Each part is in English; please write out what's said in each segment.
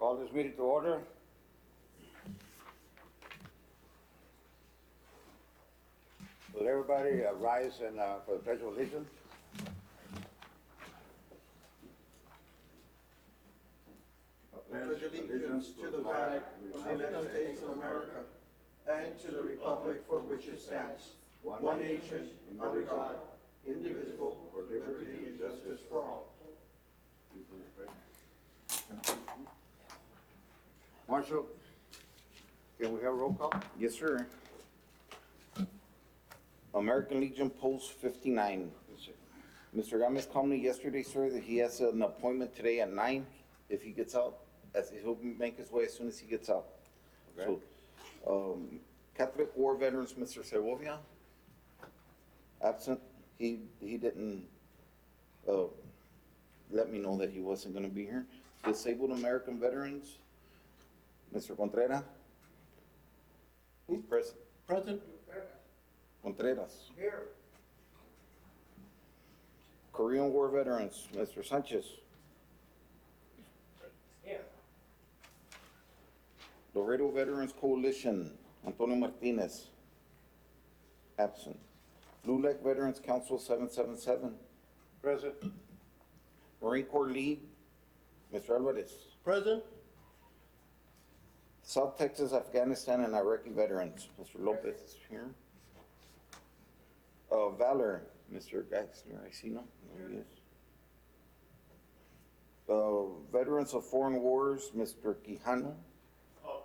Call this meeting to order. Will everybody rise and for the Pledge of Allegiance? Pledge allegiance to the flag of the United States of America and to the republic for which it stands, one nation, under God, indivisible, for liberty and justice for all. Marshal, can we have a roll call? Yes, sir. American Legion Post 59. Mr. Gomez called me yesterday, sir, that he has an appointment today at 9 if he gets out. He'll make his way as soon as he gets out. Okay. So, Catholic War Veterans, Mr. Segovia, absent. He didn't let me know that he wasn't going to be here. Disabled American Veterans, Mr. Contreras. He's present. Present. Contreras. Here. Korean War Veterans, Mr. Sanchez. Here. Laredo Veterans Coalition, Antonio Martinez, absent. LULAC Veterans Council 777, Present. Marine Corps League, Mr. Alvarez. Present. South Texas, Afghanistan, and Iraqi Veterans, Mr. Lopez is here. Valor, Mr. Gaxner, I see no, there he is. Veterans of Foreign Wars, Mr. Quijano. Oh,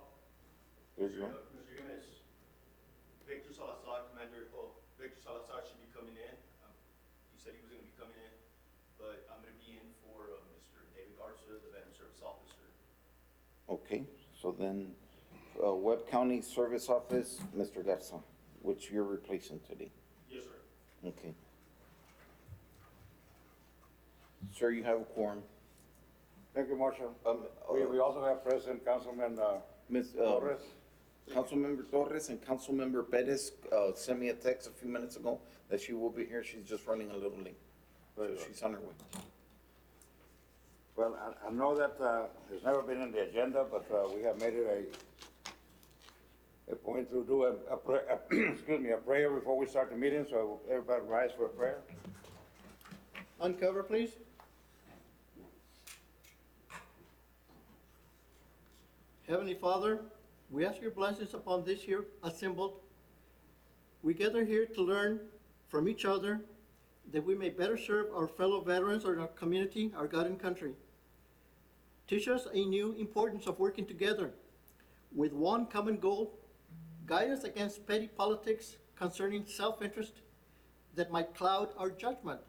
There's you go. Mr. Jimenez, Victor Salazar, Victor Salazar should be coming in. He said he was gonna be coming in, but I'm gonna be in for Mr. David Garza, the Veteran Service Officer. Okay, so then, Webb County Service Office, Mr. Garza, which you're replacing today. Yes, sir. Okay. Sir, you have a quorum. Thank you, Marshal. We also have President Councilman Ms. Torres. Councilmember Torres and Councilmember Perez sent me a text a few minutes ago that she will be here. She's just running a little late. So Very good. she's on her way. Well, I know that it's never been in the agenda, but we have made it a point to do excuse me, a prayer before we start the meeting, so everybody rise for a prayer. Uncover, please. Heavenly Father, we ask your blessings upon this here assembled. We gather here to learn from each other that we may better serve our fellow veterans of our community, our God and country. Teach us a new importance of working together with one common goal. Guide us against petty politics concerning self-interest that might cloud our judgment.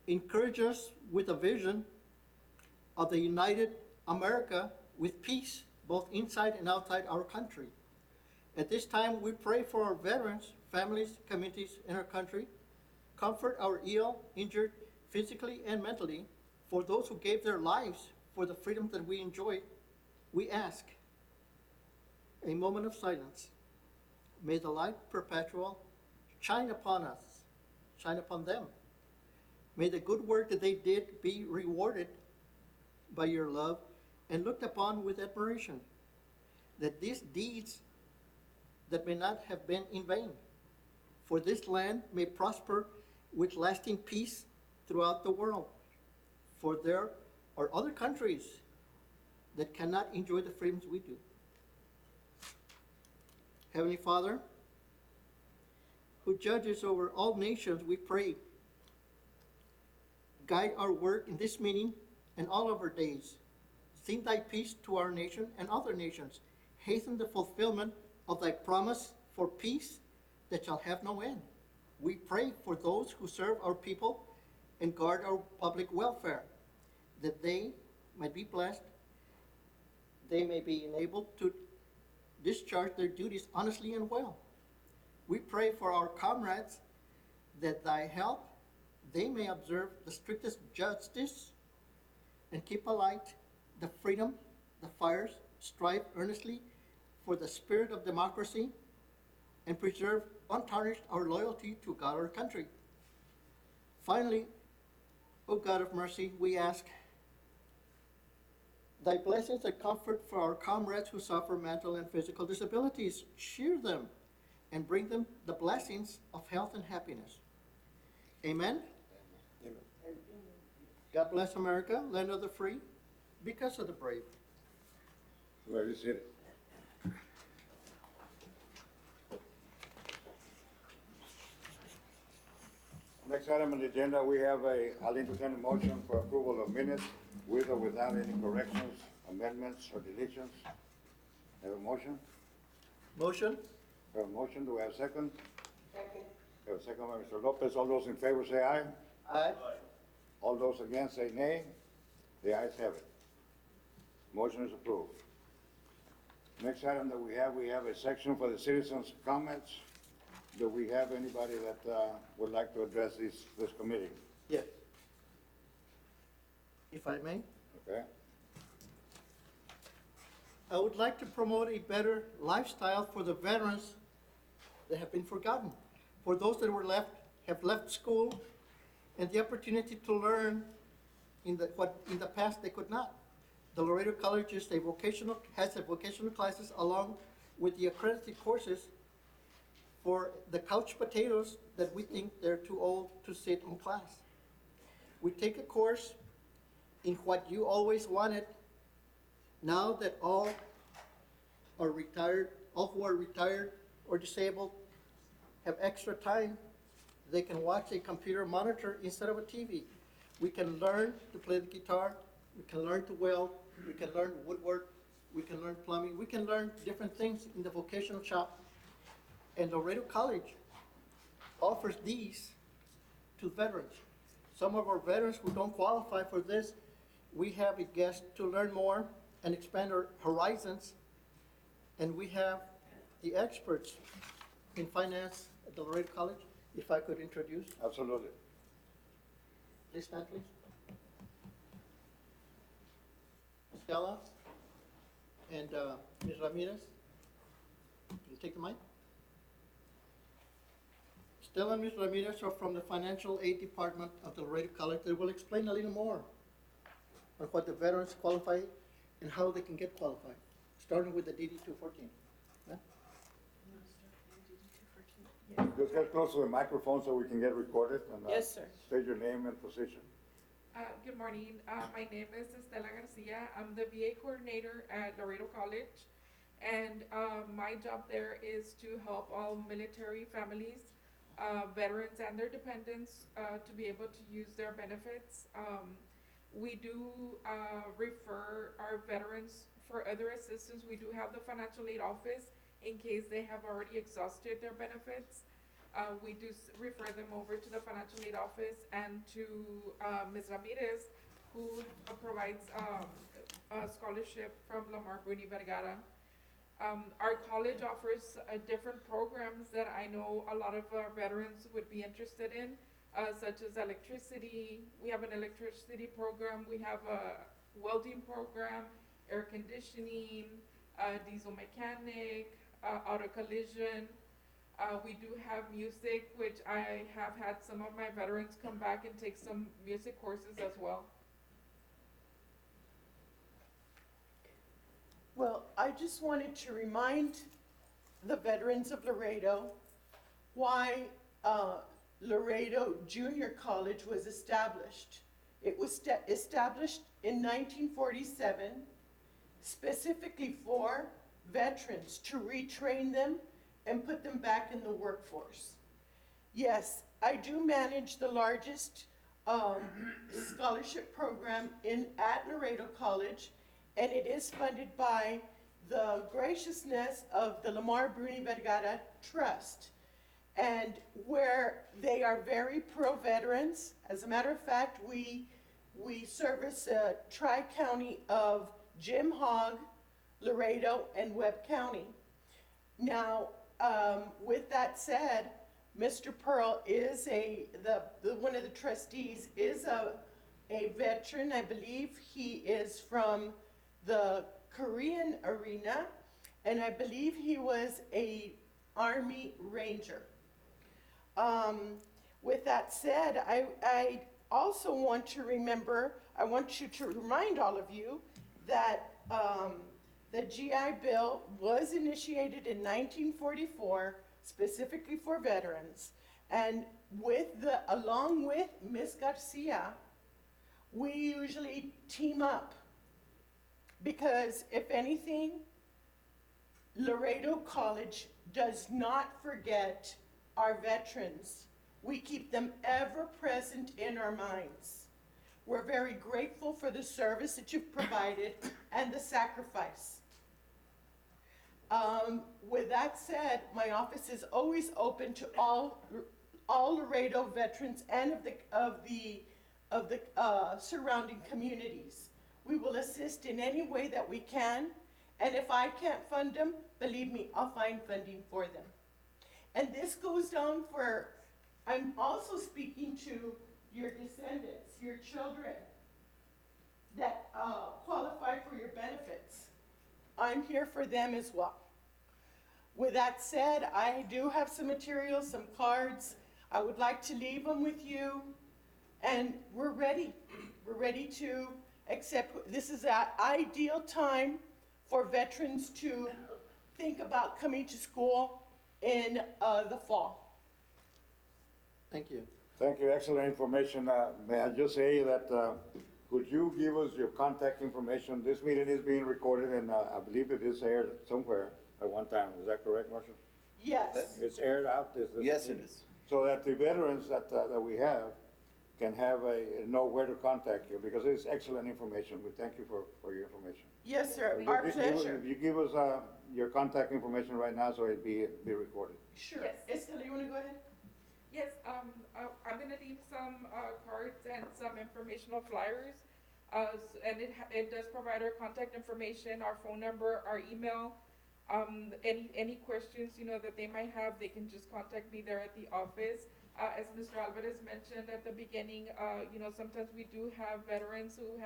Encourage us with a vision of the united America with peace both inside and outside our country. At this time, we pray for our veterans, families, communities in our country. Comfort our ill, injured physically and mentally. For those who gave their lives for the freedom that we enjoy, we ask a moment of silence. May the light perpetual shine upon us, shine upon them. May the good work that they did be rewarded by your love and looked upon with admiration, that these deeds that may not have been in vain, for this land may prosper with lasting peace throughout the world. For there are other countries that cannot enjoy the freedoms we do. Heavenly Father, who judges over all nations, we pray, guide our work in this meeting and all of our days. Send thy peace to our nation and other nations. Hasten the fulfillment of thy promise for peace that shall have no end. We pray for those who serve our people and guard our public welfare, that they might be blessed, they may be enabled to discharge their duties honestly and well. We pray for our comrades, that thy help they may observe the strictest justice and keep alight the freedom, the fires, strive earnestly for the spirit of democracy, and preserve untarnished our loyalty to God, our country. Finally, O God of mercy, we ask Thy blessings and comfort for our comrades who suffer mental and physical disabilities. Cheer them and bring them the blessings of health and happiness. Amen? God bless America, land of the free, because of the brave. Where is it? Next item on the agenda, we have I'll entertain a motion for approval of minutes with or without any corrections, amendments, or deletions. Have a motion? Motion? Have a motion, do we have a second? Second. Have a second by Mr. Lopez, all those in favor say aye. Aye. All those against say nay. The ayes have it. Motion is approved. Next item that we have a section for the citizens' comments. Do we have anybody that would like to address this committee? Yes. If I may, Okay? I would like to promote a better lifestyle for the veterans that have been forgotten. For those that have left school and the opportunity to learn what in the past they could not. The Laredo College has a vocational classes along with the accredited courses for the couch potatoes that we think they're too old to sit in class. We take a course in what you always wanted. Now that all who are retired or disabled have extra time, they can watch a computer monitor instead of a TV. We can learn to play the guitar, we can learn to weld, we can learn woodwork, we can learn plumbing, we can learn different things in the vocational shop. And Laredo College offers these to veterans. Some of our veterans who don't qualify for this, we have a guest to learn more and expand our horizons. And we have the experts in finance at the Laredo College. If I could introduce, Absolutely. please stand, please. Stella and Ms. Ramirez, can you take the mic? Stella and Ms. Ramirez are from the Financial Aid Department of the Laredo College. They will explain a little more on what the veterans qualify and how they can get qualified, starting with the DD 214. Yeah? Just get close to the microphone so we can get recorded and Yes, sir. state your name and position. Good morning. My name is Estela Garcia. I'm the VA coordinator at Laredo College. And my job there is to help all military families, veterans and their dependents to be able to use their benefits. We do refer our veterans for other assistance. We do have the financial aid office in case they have already exhausted their benefits. We do refer them over to the financial aid office and to Ms. Ramirez, who provides a scholarship from Lamar Bruni Vergara. Our college offers different programs that I know a lot of our veterans would be interested in, such as electricity. We have an electricity program. We have a welding program, air conditioning, diesel mechanic, auto collision. We do have music, which I have had some of my veterans come back and take some music courses as well. Well, I just wanted to remind the veterans of Laredo why Laredo Junior College was established. It was established in 1947 specifically for veterans to retrain them and put them back in the workforce. Yes, I do manage the largest scholarship program at Laredo College, and it is funded by the graciousness of the Lamar Bruni Vergara Trust, and where they are very pro-veterans. As a matter of fact, we service a tri-county of Jim Hogg, Laredo, and Webb County. Now, with that said, Mr. Pearl is one of the trustees is a veteran. I believe he is from the Korean arena, and I believe he was a Army Ranger. With that said, I also want you to remind all of you that the GI Bill was initiated in 1944 specifically for veterans. And along with Ms. Garcia, we usually team up. Because if anything, Laredo College does not forget our veterans. We keep them ever present in our minds. We're very grateful for the service that you've provided and the sacrifice. With that said, my office is always open to all Laredo veterans and of the surrounding communities. We will assist in any way that we can, and if I can't fund them, believe me, I'll find funding for them. And this goes on for, I'm also speaking to your descendants, your children that qualify for your benefits. I'm here for them as well. With that said, I do have some materials, some cards. I would like to leave them with you, and we're ready. We're ready to accept. This is an ideal time for veterans to think about coming to school in the fall. Thank you. Thank you, excellent information. May I just say that, could you give us your contact information? This meeting is being recorded, and I believe it is aired somewhere at one time. Is that correct, Marshall? Yes. It's aired out? Yes, it is. So that the veterans that we have can know where to contact you, because it's excellent information. We thank you for your information. Yes, sir. If Our you- pleasure. If you give us your contact information right now, so it'd be recorded. Sure. Yes. Estela, you want to go ahead? Yes, I'm gonna leave some cards and some informational flyers. And it does provide our contact information, our phone number, our email. Any questions, that they might have, they can just contact me there at the office. As Mr. Alvarez mentioned at the beginning, sometimes we do have veterans who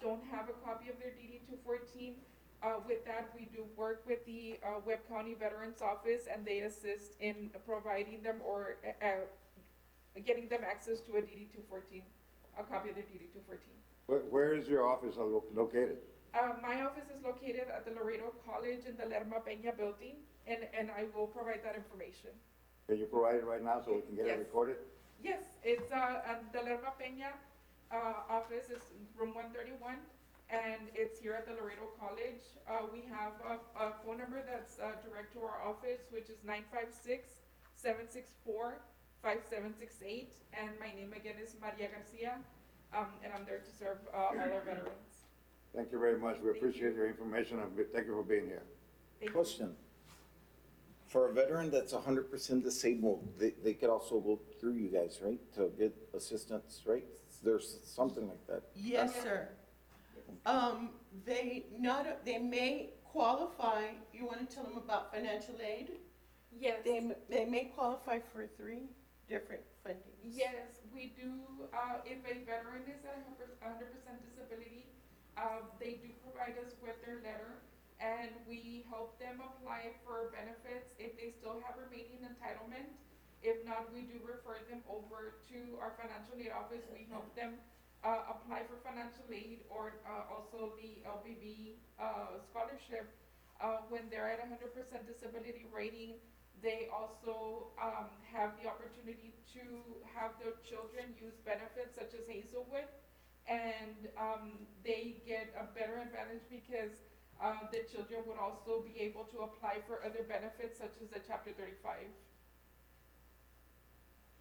don't have a copy of their DD 214. With that, we do work with the Webb County Veterans Office, and they assist in providing them or getting them access to a DD 214, a copy of their DD 214. Where is your office located? My office is located at the Laredo College in the Lerma Peña building, and I will provide that information. Can you provide it right now so we can get it Yes. recorded? Yes, it's at the Lerma Peña office is room 131, and it's here at the Laredo College. We have a phone number that's direct to our office, which is 956-764-5768, and my name again is Maria Garcia, and I'm there to serve all our veterans. Thank you very much. We Thank appreciate you. your information, and thank you for being here. Thank you. Question. For a veteran that's 100% disabled, they could also go through you guys, right, to get assistance, right? There's something like that. Yes, sir. They may qualify, you want to tell them about financial aid? Yes. They may qualify for 3 different fundings. Yes, we do, if a veteran is at 100% disability, they do provide us with their letter, and we help them apply for benefits if they still have remaining entitlement. If not, we do refer them over to our financial aid office. We help them apply for financial aid or also the LBV scholarship. When they're at 100% disability rating, they also have the opportunity to have their children use benefits such as Hazelwood, and they get a better advantage because the children would also be able to apply for other benefits such as the Chapter 35.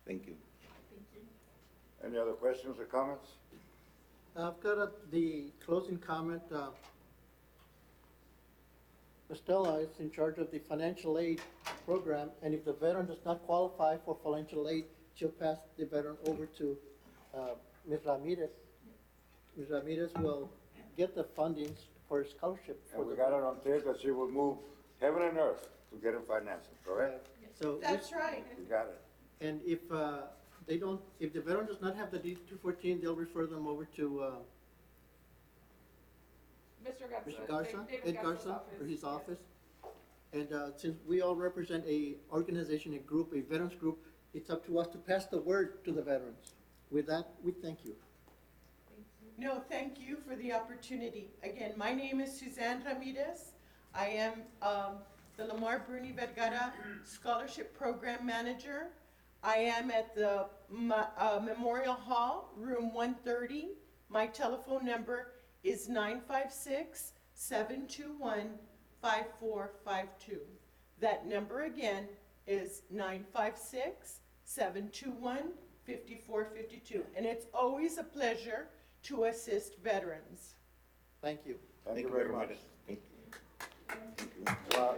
Thank you. Thank you. Any other questions or comments? I've got the closing comment. Estela is in charge of the financial aid program, and if the veteran does not qualify for financial aid, she'll pass the veteran over to Ms. Ramirez. Ms. Ramirez will get the fundings for a scholarship. for And we the got it on tape that she will move heaven and earth to get it financed, correct? So, That's right. We got it. and if if the veteran does not have the D 214, they'll refer them over to Mr. Garza. Mr. Garza, David Ed Garza's Garza, or his yes. office. And since we all represent a organization, a group, a veterans group, it's up to us to pass the word to the veterans. With that, we thank you. Thank you. No, thank you for the opportunity. Again, my name is Suzanne Ramirez. I am the Lamar Bruni Vergara Scholarship Program Manager. I am at the Memorial Hall, room 130. My telephone number is 956-721-5452. That number again is 956-721-5452. And it's always a pleasure to assist veterans. Thank you. Thank you very much. Thank Well,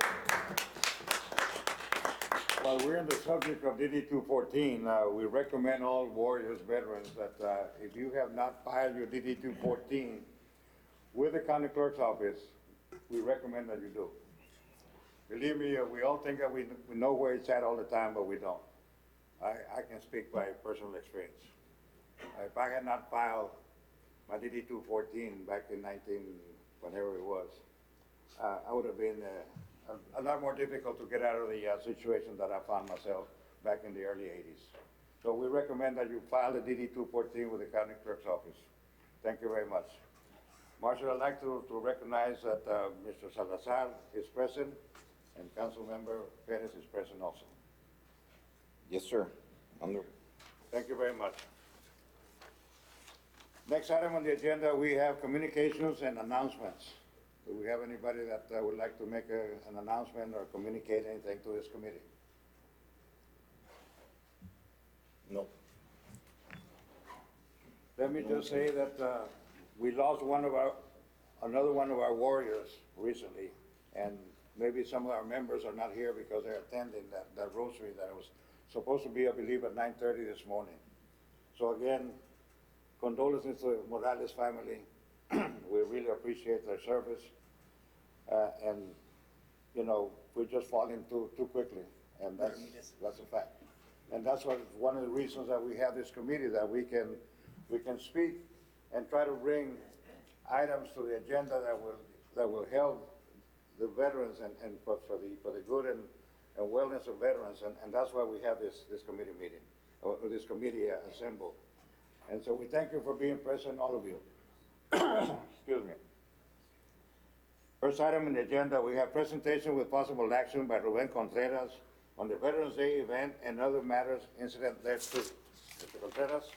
while we're in the subject of DD 214, we recommend all Warriors veterans that if you have not filed your DD 214 with the county clerk's office, we recommend that you do. Believe me, we all think that we know where it's at all the time, but we don't. I can speak by personal experience. If I had not filed my DD 214 back in whenever it was, I would have been a lot more difficult to get out of the situation that I found myself back in the early 80s. So we recommend that you file the DD 214 with the county clerk's office. Thank you very much. Marshal, I'd like to recognize that Mr. Salazar is present and Councilmember Perez is present also. Yes, sir. Thank you very much. Next item on the agenda, we have communications and announcements. Do we have anybody that would like to make an announcement or communicate anything to this committee? No. Let me just say that we lost another one of our warriors recently, and maybe some of our members are not here because they're attending that rosary that was supposed to be, I believe, at 9:30 this morning. So again, condolences to Morales family. We really appreciate their service. And, you know, we're just falling too quickly, and that's a fact. And that's one of the reasons that we have this committee, that we can speak and try to bring items to the agenda that will help the veterans and for the good and wellness of veterans. And that's why we have this committee meeting, or this committee assembled. And so we thank you for being present, all of you. Excuse me. First item on the agenda, we have presentation with possible action by Ruben Contreras on the Veterans Day event and other matters incident thereto. Mr. Contreras?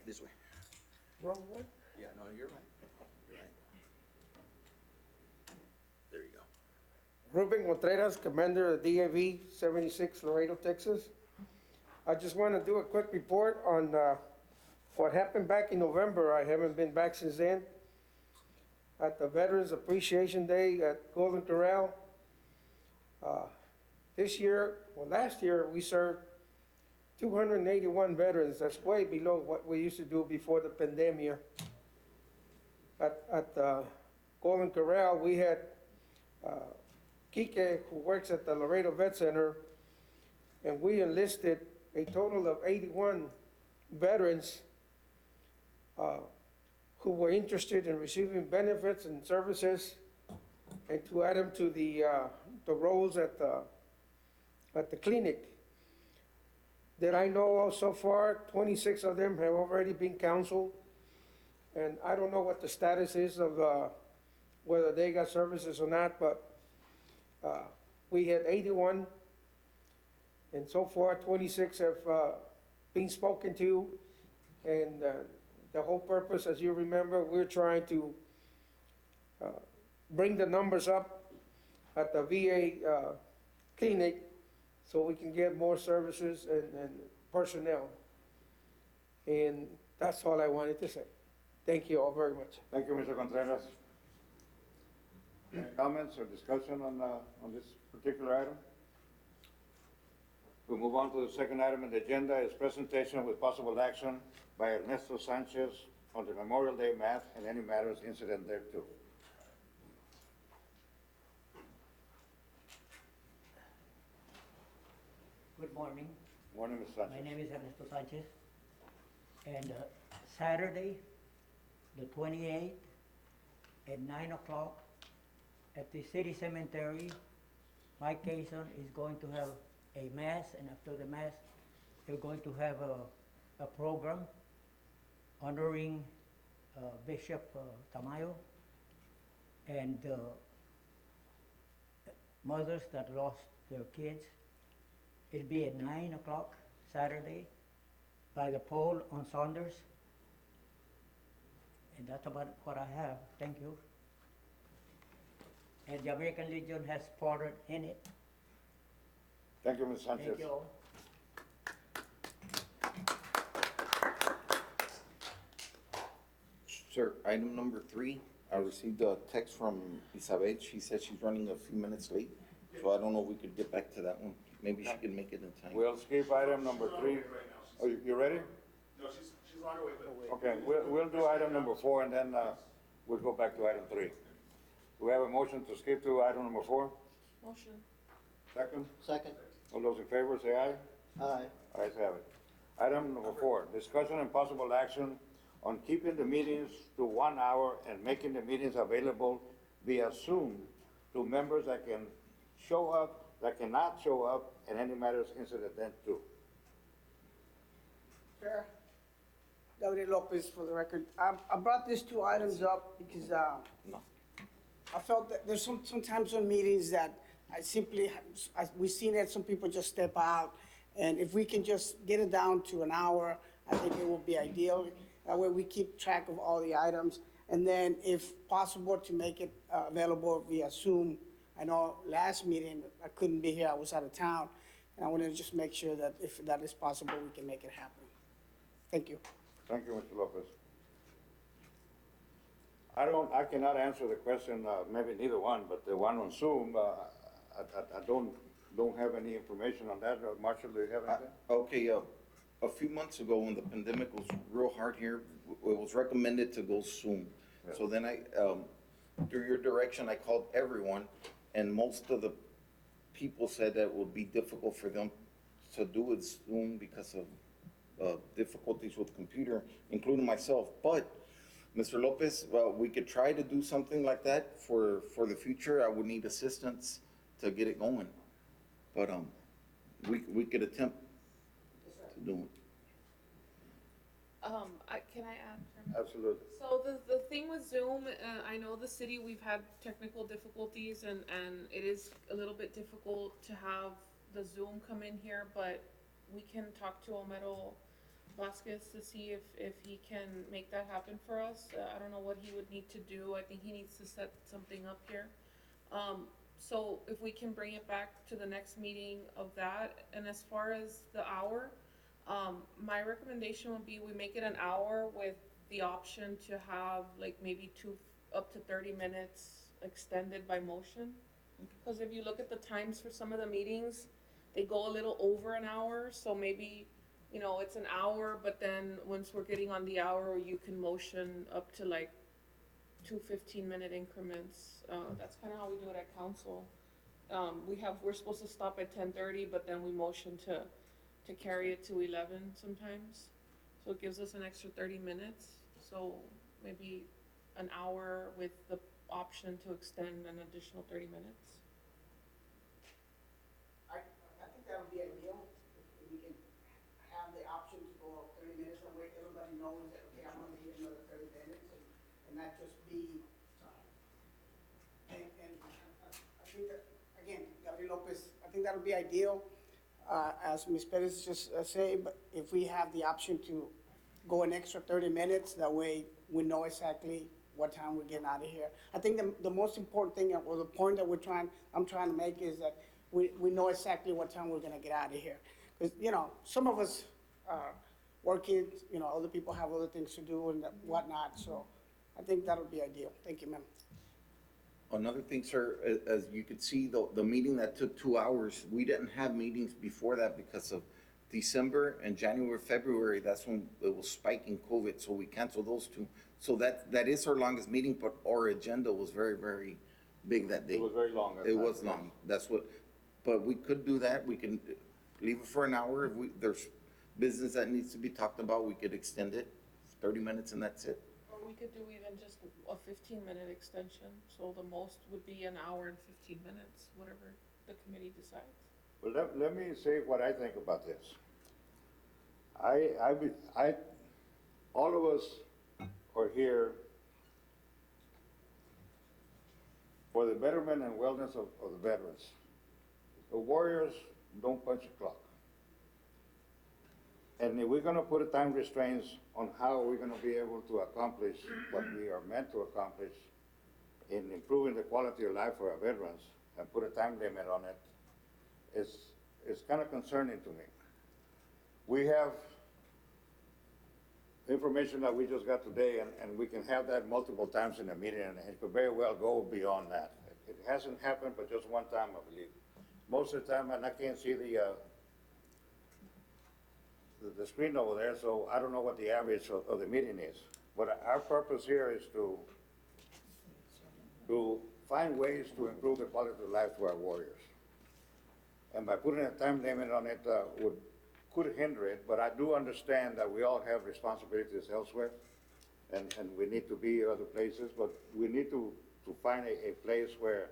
This way. Wrong one? Yeah, no, you're right. You're right. There you go. Ruben Contreras, Commander of DAV 76, Laredo, Texas. I just want to do a quick report on what happened back in November. I haven't been back since then. At the Veterans Appreciation Day at Golden Corral. Last year, we served 281 veterans. That's way below what we used to do before the pandemic. At Golden Corral, we had Kike, who works at the Laredo Vet Center, and we enlisted a total of 81 veterans who were interested in receiving benefits and services, and to add them to the roles at the clinic. That I know of so far, 26 of them have already been counseled, and I don't know what the status is of whether they got services or not, but we had 81, and so far 26 have been spoken to, and the whole purpose, as you remember, we're trying to bring the numbers up at the VA clinic so we can get more services and personnel. And that's all I wanted to say. Thank you all very much. Thank you, Mr. Contreras. Any comments or discussion on this particular item? We'll move on to the second item on the agenda, is presentation with possible action by Ernesto Sanchez on the Memorial Day Mass and any matters incident thereto. Good morning. Morning, Ms. My Sanchez. name is Ernesto Sanchez. And Saturday, the 28th, at 9 o'clock, at the city cemetery, Mike Cason is going to have a mass, and after the mass, they're going to have a program honoring Bishop Tamayo and mothers that lost their kids. It'll be at 9 o'clock Saturday by the pole on Saunders. And that's about what I have. Thank you. And the American Legion has partnered in it. Thank you, Ms. Sanchez. Thank you all. Sir, item number 3, I received a text from Isabel. She said she's running a few minutes late, so I don't know if we could get back to that one. Maybe she can make it in time. We'll skip item number 3. Oh, you ready? No, she's on her way, but. Okay, we'll do item number 4 and then, we'll go back to item 3. Do we have a motion to skip to item number 4? Motion. Second? Second. All those in favor, say aye. Aye. Ayes have it. Item number 4, discussion and possible action on keeping the meetings to 1 hour and making the meetings available via Zoom to members that can show up, that cannot show up, and any matters incident to. Chair, Gabriel Lopez for the record. I brought these 2 items up because, I felt that there's sometimes some meetings that we've seen that some people just step out. And if we can just get it down to an hour, I think it will be ideal. That way we keep track of all the items. And then if possible, to make it available via Zoom. I know last meeting, I couldn't be here, I was out of town. And I wanted to just make sure that if that is possible, we can make it happen. Thank you. Thank you, Mr. Lopez. I cannot answer the question, maybe neither one, but the one on Zoom, I don't have any information on that. Marshall, do you have anything? Okay, a few months ago when the pandemic was real hard here, it was recommended to go Zoom. Yeah. So then through your direction, I called everyone, and most of the people said that it would be difficult for them to do it Zoom because of difficulties with computer, including myself. But Mr. Lopez, we could try to do something like that for the future. I would need assistance to get it going. But we could attempt to do it. Can I add? Absolutely. So the thing with Zoom, I know the city, we've had technical difficulties and it is a little bit difficult to have the Zoom come in here, but we can talk to Omero Vasquez to see if he can make that happen for us. I don't know what he would need to do. I think he needs to set something up here. So if we can bring it back to the next meeting of that, and as far as the hour, my recommendation would be we make it an hour with the option to have like maybe up to 30 minutes extended by motion. Because if you look at the times for some of the meetings, they go a little over an hour, so maybe, you know, it's an hour, but then once we're getting on the hour, you can motion up to like 2 15-minute increments. That's kind of how we do it at council. We're supposed to stop at 10:30, but then we motion to carry it to 11 sometimes. So it gives us an extra 30 minutes. So maybe an hour with the option to extend an additional 30 minutes. I think that would be ideal, if we can have the option to go 30 minutes, that way everybody knows that, okay, I'm gonna be another 30 minutes, and not just be, and I think that, again, Gabriel Lopez, I think that would be ideal, as Ms. Perez just said, but if we have the option to go an extra 30 minutes, that way we know exactly what time we're getting out of here. I think the most important thing, or the point that I'm trying to make is that we know exactly what time we're gonna get out of here. Because, you know, some of us are working, you know, other people have other things to do and whatnot, so I think that'll be ideal. Thank you, ma'am. Another thing, sir, as you could see, the meeting that took 2 hours, we didn't have meetings before that because of December and January, February, that's when it was spiking COVID, so we canceled those 2. So that is our longest meeting, but our agenda was very, very big that day. It was very long. It was long, but we could do that. We can leave it for an hour if there's business that needs to be talked about, we could extend it 30 minutes and that's it. Or we could do even just a 15-minute extension, so the most would be an hour and 15 minutes, whatever the committee decides. Well, let me say what I think about this. All of us are here for the betterment and wellness of the veterans. The warriors don't punch a clock. And if we're gonna put a time restraints on how we're gonna be able to accomplish what we are meant to accomplish in improving the quality of life for our veterans and put a time limit on it, it's kind of concerning to me. We have information that we just got today, and we can have that multiple times in a meeting, and it could very well go beyond that. It hasn't happened, but just one time, I believe. Most of the time, and I can't see the screen over there, so I don't know what the average of the meeting is. But our purpose here is to find ways to improve the quality of life for our warriors. And by putting a time limit on it, could hinder it, but I do understand that we all have responsibilities elsewhere, and we need to be other places, but we need to find a place where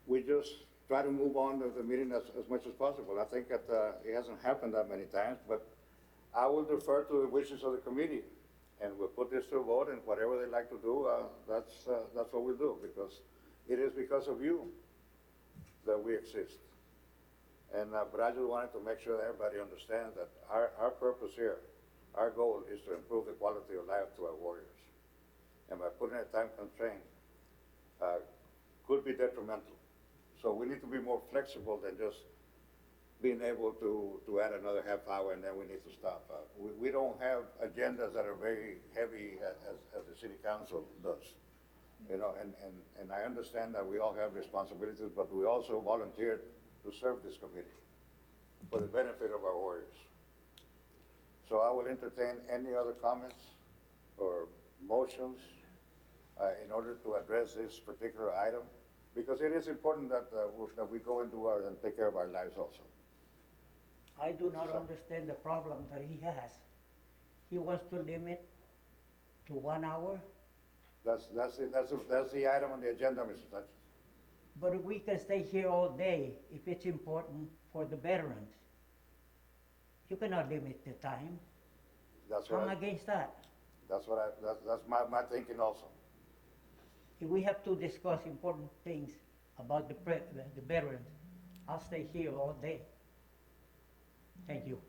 we just try to move on to the meeting as much as possible. I think that it hasn't happened that many times, but I will defer to the wishes of the committee, and we'll put this to a vote, and whatever they like to do, that's what we'll do, because it is because of you that we exist. And, but I just wanted to make sure that everybody understands that our purpose here, our goal is to improve the quality of life to our warriors. And by putting a time constraint, could be detrimental. So we need to be more flexible than just being able to add another half hour and then we need to stop. We don't have agendas that are very heavy as the city council does. You know, and I understand that we all have responsibilities, but we also volunteered to serve this committee for the benefit of our warriors. So I will entertain any other comments or motions in order to address this particular item, because it is important that we go and do and take care of our lives also. I do not understand the problem that he has. He wants to limit to 1 hour, That's the item on the agenda, Mr. Sanchez. but we can stay here all day if it's important for the veterans. You cannot limit the time. That's what I'm against that. that's my thinking also. If we have to discuss important things about the veterans, I'll stay here all day. Thank you.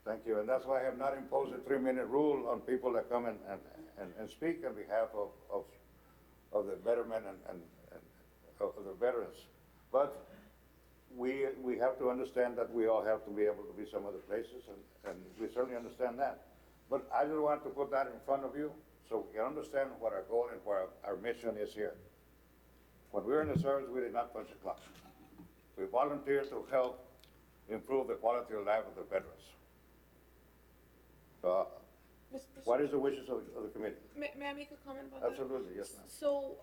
Thank you, and that's why I have not imposed a 3-minute rule on people that come and speak on behalf of the betterment and of the veterans. But we have to understand that we all have to be able to be some other places, and we certainly understand that. But I just want to put that in front of you so we can understand what our goal and what our mission is here. When we were in the service, we did not punch a clock. We volunteered to help improve the quality of life of the veterans. What is the wishes of the committee? May I make a comment about that? Absolutely, yes, ma'am. So,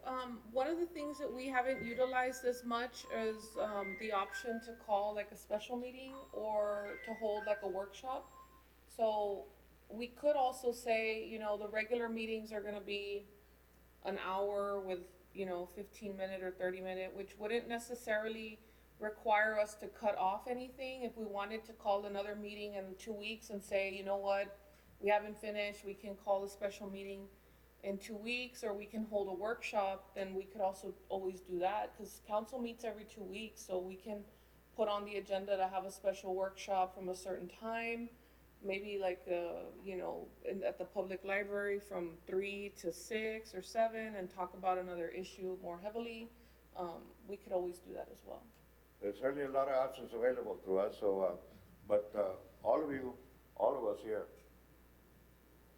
one of the things that we haven't utilized as much is, the option to call like a special meeting or to hold like a workshop. So, we could also say, you know, the regular meetings are gonna be an hour with, 15-minute or 30-minute, which wouldn't necessarily require us to cut off anything. If we wanted to call another meeting in 2 weeks and say, you know what, we haven't finished, we can call a special meeting in 2 weeks, or we can hold a workshop, then we could also always do that, because council meets every 2 weeks, so we can put on the agenda to have a special workshop from a certain time, maybe like, at the public library from 3 to 6 or 7, and talk about another issue more heavily. We could always do that as well. There's certainly a lot of options available to us, so, but all of us here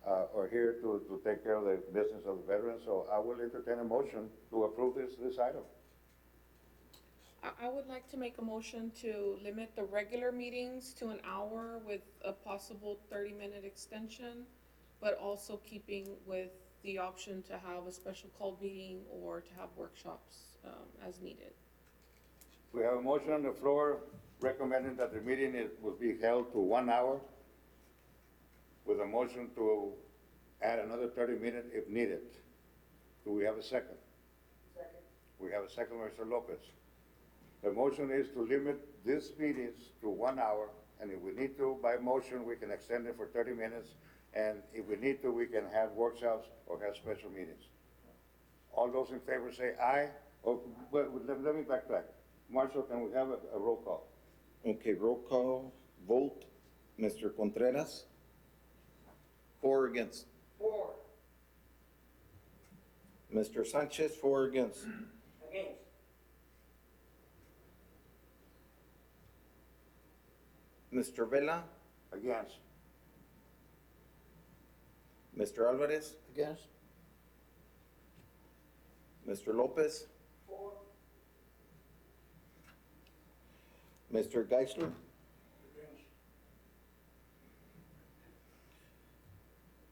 are here to take care of the business of the veterans, so I will entertain a motion to approve this item. I would like to make a motion to limit the regular meetings to an hour with a possible 30-minute extension, but also keeping with the option to have a special called meeting or to have workshops as needed. We have a motion on the floor recommending that the meeting will be held to 1 hour with a motion to add another 30 minutes if needed. Do we have a second? Second. We have a second, Mr. Lopez. The motion is to limit these meetings to 1 hour, and if we need to, by motion, we can extend it for 30 minutes, and if we need to, we can have workshops or have special meetings. All those in favor say aye. Oh, but let me backtrack. Marshall, can we have a roll call? Okay, roll call, vote, Mr. Contreras? For or against? Four. Mr. Sanchez, for or against? Against. Mr. Vela? Against. Mr. Alvarez? Against? Mr. Lopez? Four. Mr. Geisler?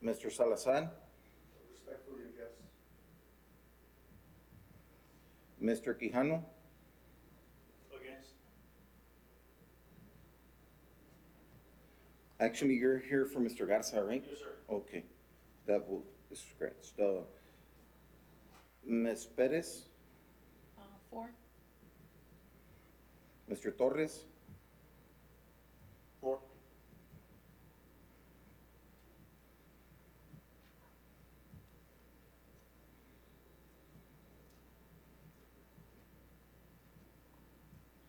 Mr. Salazar? Respectfully, yes. Mr. Quijano? Against? Actually, you're here for Mr. Garza, right? Yes, sir. Okay, that vote is scratched. Ms. Perez? 4. Mr. Torres? 4.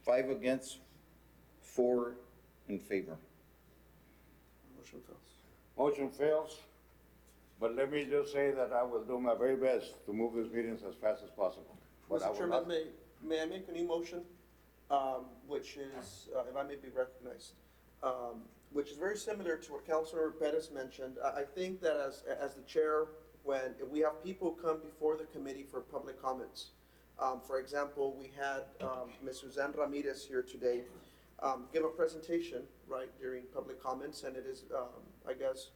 Five against, 4 in favor. Motion fails. Motion fails, but let me just say that I will do my very best to move these meetings as fast as possible. But I Mr. will Chairman, not- may I make a new motion, which is, if I may be recognized, which is very similar to what Councilor Perez mentioned. I think that as the chair, if we have people come before the committee for public comments, for example, we had Ms. Suzanne Ramirez here today give a presentation, right, during public comments, and it is, I guess,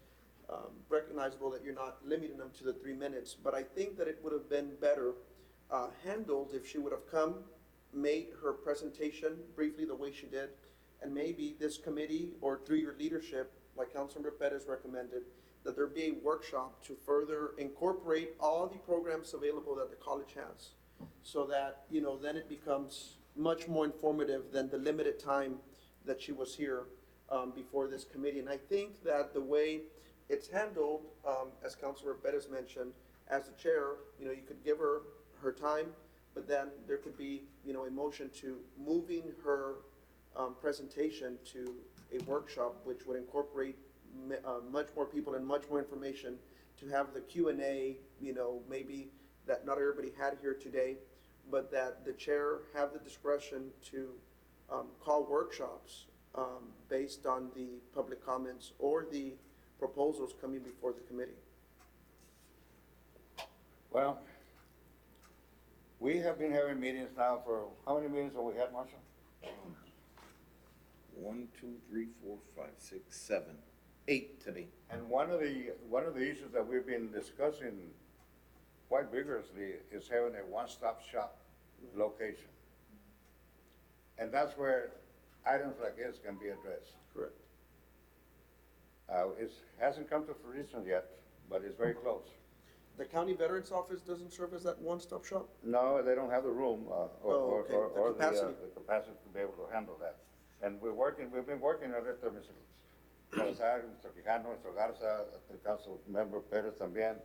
recognizable that you're not limiting them to the 3 minutes, but I think that it would have been better handled if she would have come, made her presentation briefly the way she did, and maybe this committee, or through your leadership, like Councilmember Perez recommended, that there be a workshop to further incorporate all the programs available that the college has, so that, then it becomes much more informative than the limited time that she was here before this committee. And I think that the way it's handled, as Councilor Perez mentioned, as the chair, you could give her time, but then there could be, a motion to moving her presentation to a workshop, which would incorporate much more people and much more information, to have the Q&A, maybe that not everybody had here today, but that the chair have the discretion to call workshops based on the public comments or the proposals coming before the committee. Well, we have been having meetings now for, how many meetings have we had, Marshall? 1, 2, 3, 4, 5, 6, 7, 8 today. And one of the issues that we've been discussing quite vigorously is having a one-stop shop location. And that's where items like this can be addressed. Correct. It hasn't come to fruition yet, but it's very close. The county veterans office doesn't serve as that one-stop shop? No, they don't have the room, or okay. The capacity. the capacity to be able to handle that. And we've been working on it, Mr. Salazar, Mr. Quijano, Mr. Garza, the council member Perez también.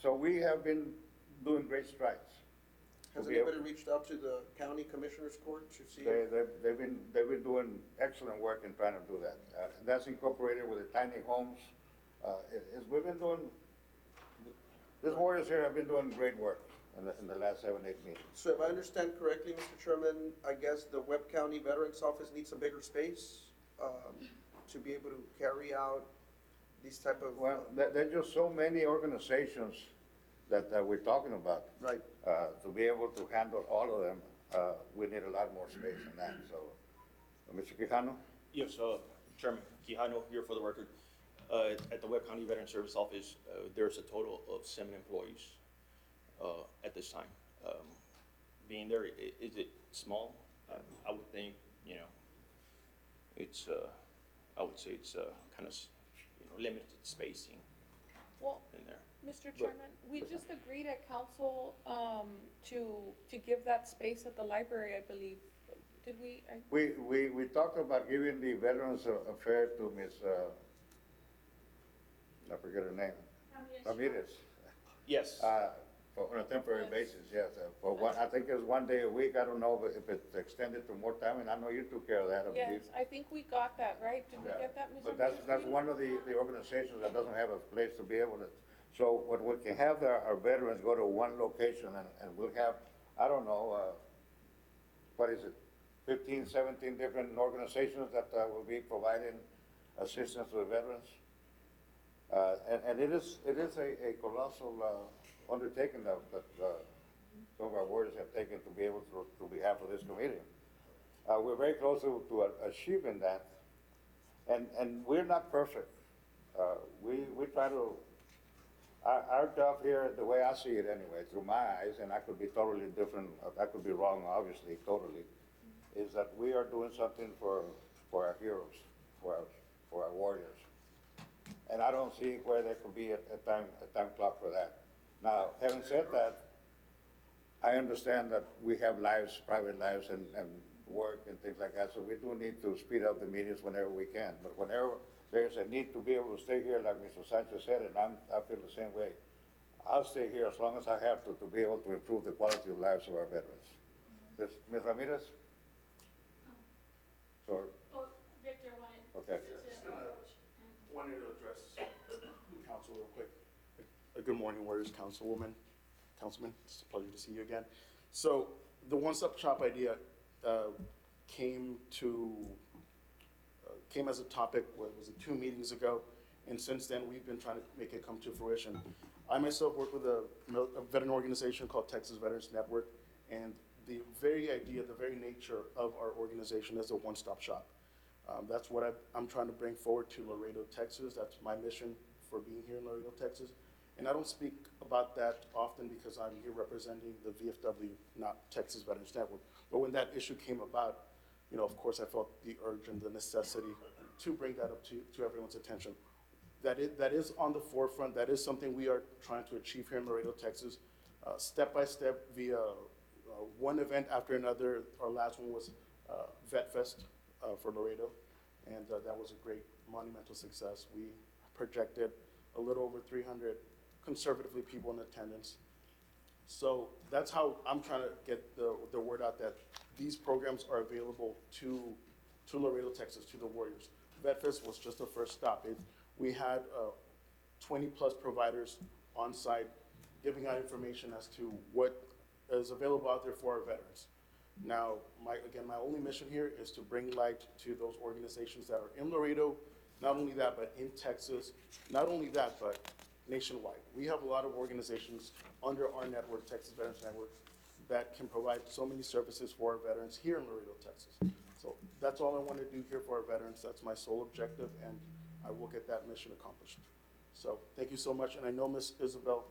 So we have been doing great strides. Has To be able- anybody reached out to the county commissioners court to see? They've been doing excellent work in trying to do that. That's incorporated with the tiny homes. We've been doing, these warriors here have been doing great work in the last 7, 8 meetings. So if I understand correctly, Mr. Chairman, I guess the Webb County Veterans Office needs a bigger space to be able to carry out these type of. Well, there's just so many organizations that we're talking about. Right. To be able to handle all of them, we need a lot more space than that, so. Mr. Quijano? Yes, Chairman Quijano, here for the record. At the Webb County Veteran Service Office, there's a total of 7 employees at this time. Being there, is it small? I would think, it's, I would say it's kind of, limited spacing Well, in there. Mr. Chairman, we just agreed at council, to give that space at the library, I believe. Did we? We talked about giving the Veterans Affair to Miss, I forget her name. Ramirez. Yes. On a temporary basis, yes, for one, I think it's 1 day a week, I don't know if it's extended to more time, and I know you took care of that, I believe. Yes, I think we got that, right? Did we Yeah. get that, Mr. But that's Mayor? one of the organizations that doesn't have a place to be able to, so what we can have our veterans go to one location and we'll have, I don't know, what is it, 15, 17 different organizations that will be providing assistance to the veterans? And it is a colossal undertaking that some of our warriors have taken to be able to behalf of this committee. We're very close to achieving that, and we're not perfect. We try to, our job here, the way I see it anyway, through my eyes, and I could be totally different, I could be wrong, obviously, totally, is that we are doing something for our heroes, for our warriors. And I don't see where there could be a time clock for that. Now, having said that, I understand that we have lives, private lives, and work and things like that, so we do need to speed up the meetings whenever we can. But whenever there's a need to be able to stay here, like Mr. Sanchez said, and I feel the same way, I'll stay here as long as I have to be able to improve the quality of lives of our veterans. Ms. Ramirez? So, Victor wanted okay. Wanted to address council real quick. Good morning, Warriors Councilman. It's a pleasure to see you again. So the one-stop shop idea came as a topic, what was it, 2 meetings ago, and since then we've been trying to make it come to fruition. I myself work with a veteran organization called Texas Veterans Network, and the very idea, the very nature of our organization is a one-stop shop. That's what I'm trying to bring forward to Laredo, Texas. That's my mission for being here in Laredo, Texas. And I don't speak about that often because I'm here representing the VFW, not Texas Veterans Network. But when that issue came about, you know, of course I felt the urge and the necessity to bring that up to everyone's attention. That is on the forefront. That is something we are trying to achieve here in Laredo, Texas, step by step via one event after another. Our last one was Vet Fest for Laredo, and that was a great monumental success. We projected a little over 300 conservatively people in attendance. So that's how I'm trying to get the word out that these programs are available to Laredo, Texas, to the Warriors. VetFest was just the first stop. We had 20 plus providers on site giving out information as to what is available out there for our veterans. Now, my only mission here is to bring light to those organizations that are in Laredo, not only that, but in Texas, not only that, but nationwide. We have a lot of organizations under our network, Texas Veterans Network, that can provide so many services for our veterans here in Laredo, Texas. So that's all I want to do here for our veterans. That's my sole objective, and I will get that mission accomplished. So thank you so much, and I know Ms. Isabel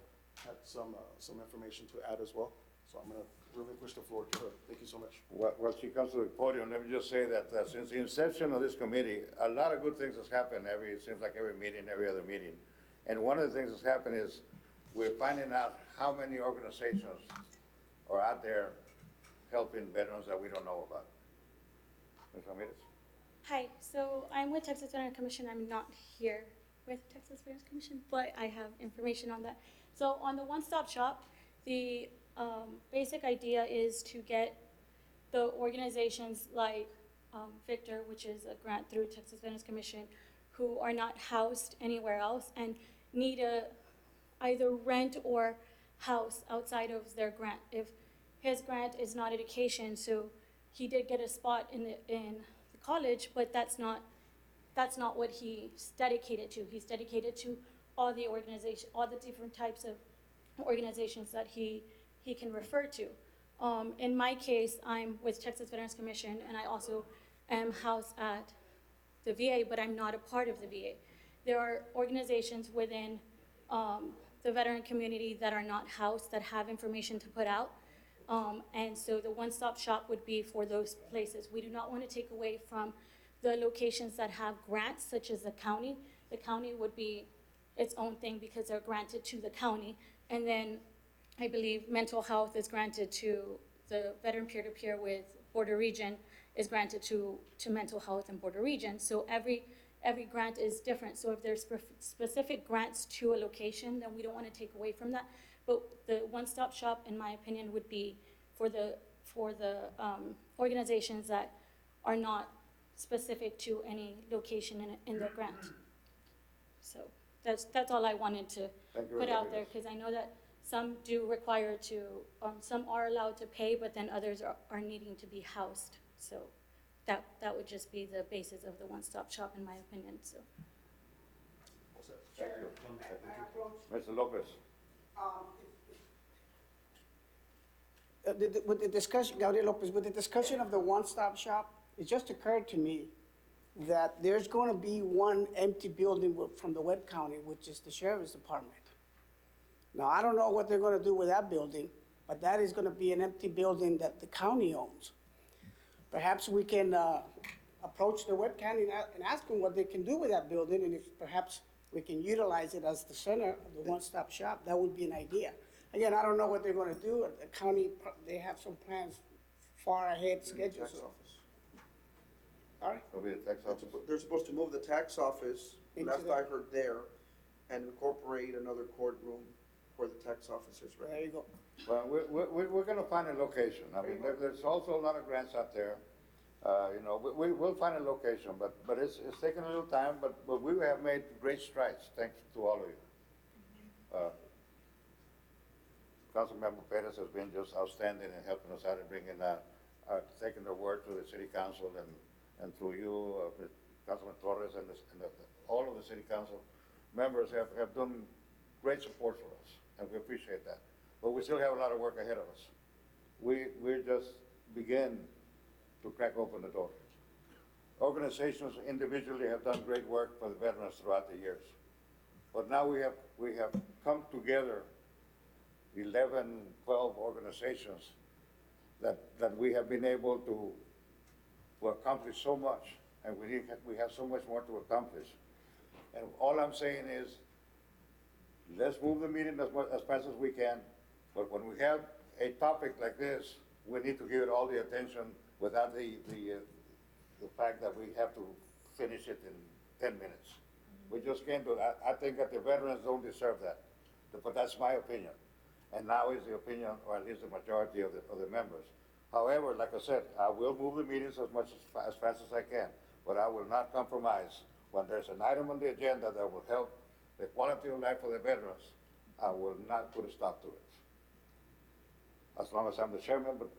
had some information to add as well, so I'm going to relinquish the floor to her. Thank you so much. Well, she comes to the podium, let me just say that since the inception of this committee, a lot of good things has happened it seems like every meeting, every other meeting. And one of the things that's happened is we're finding out how many organizations are out there helping veterans that we don't know about. Ms. Ramirez? Hi, so I'm with Texas Veterans Commission. I'm not here with Texas Veterans Commission, but I have information on that. So on the one-stop shop, the basic idea is to get the organizations like Victor, which is a grant through Texas Veterans Commission, who are not housed anywhere else and need to either rent or house outside of their grant. If his grant is not education, so he did get a spot in the college, but that's not what he's dedicated to. He's dedicated to all the organization, all the different types of organizations that he can refer to. In my case, I'm with Texas Veterans Commission, and I also am housed at the VA, but I'm not a part of the VA. There are organizations within the veteran community that are not housed, that have information to put out. And so the one-stop shop would be for those places. We do not want to take away from the locations that have grants, such as the county, the county would be its own thing because they're granted to the county. And then I believe mental health is granted to the veteran peer-to-peer with Border Region is granted to mental health and Border Region. So every grant is different. So if there's specific grants to a location, then we don't want to take away from that. But the one-stop shop, in my opinion, would be for the organizations that are not specific to any location in the grant. So that's all I wanted to Thank you, put out there, Rodriguez. because I know that some do require to, some are allowed to pay, but then others are needing to be housed. So that would just be the basis of the one-stop shop, in my opinion, so. Thank you. I approach, Mr. Lopez. with the discussion, Gabriel Lopez, with the discussion of the one-stop shop, it just occurred to me that there's going to be one empty building from the Webb County, which is the Sheriff's Department. Now, I don't know what they're going to do with that building, but that is going to be an empty building that the county owns. Perhaps we can approach the Webb County and ask them what they can do with that building, and if perhaps we can utilize it as the center of the one-stop shop. That would be an idea. Again, I don't know what they're going to do. The county, they have some plans far ahead scheduled. Tax So. office. All right? It'll be the tax office. They're supposed to move the tax office, Into last the- I heard there, and incorporate another courtroom where the tax office is right. There you go. Well, we're gonna find a location. I mean, there's also a lot of grants out there. You know, we'll find a location, but it's taking a little time, but we have made great strides, thanks to all of you. Councilmember Perez has been just outstanding in helping us out and bringing, taking the word to the city council and through you, Councilman Torres and all of the city council members have done great support for us, and we appreciate that. But we still have a lot of work ahead of us. We're just begin to crack open the door. Organizations individually have done great work for the veterans throughout the years. But now we have come together, 11, 12 organizations that we have been able to accomplish so much, and we have so much more to accomplish. And all I'm saying is, let's move the meeting as fast as we can, but when we have a topic like this, we need to give it all the attention without the fact that we have to finish it in 10 minutes. We just can't do that. I think that the veterans don't deserve that, but that's my opinion. And now is the opinion, or at least the majority of the members. However, like I said, I will move the meetings as fast as I can, but I will not compromise. When there's an item on the agenda that will help the quality of life for the veterans, I will not put a stop to it. As long as I'm the chairman, but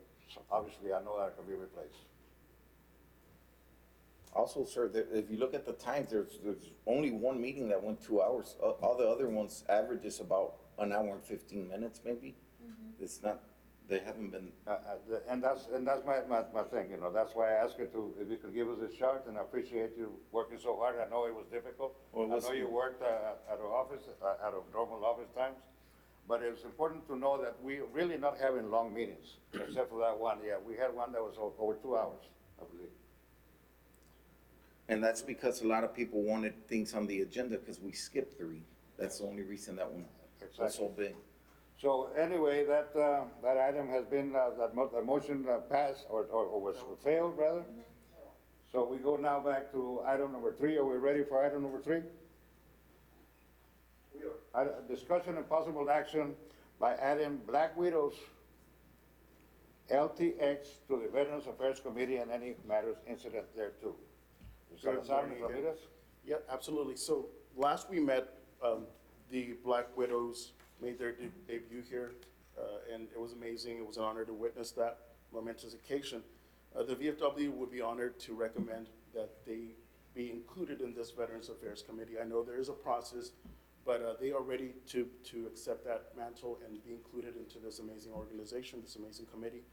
obviously I know that I can be replaced. Also, sir, if you look at the times, there's only one meeting that went 2 hours. All the other ones averages about an hour and 15 minutes, maybe. It's not, they haven't been. And that's my thing, you know, that's why I asked you to, if you could give us a shot, and I appreciate you working so hard. I know it was difficult. Well, I know you worked at an office, out of normal office times, but it's important to know that we really not having long meetings, except for that one. Yeah, we had one that was over 2 hours, I believe. And that's because a lot of people wanted things on the agenda because we skipped 3. That's the only reason that one was so big. So anyway, that item has been, that motion passed, or was failed, rather. So we go now back to item number 3. Are we ready for item number 3? We are. Discussion and possible action by adding Black Widows LTX to the Veterans Affairs Committee and any matters incident thereto. Salazar, Ms. Ramirez? Yeah, absolutely. So last we met, the Black Widows made their debut here, and it was amazing. It was an honor to witness that momentous occasion. The VFW would be honored to recommend that they be included in this Veterans Affairs Committee. I know there is a process, but they are ready to accept that mantle and be included into this amazing organization, this amazing committee.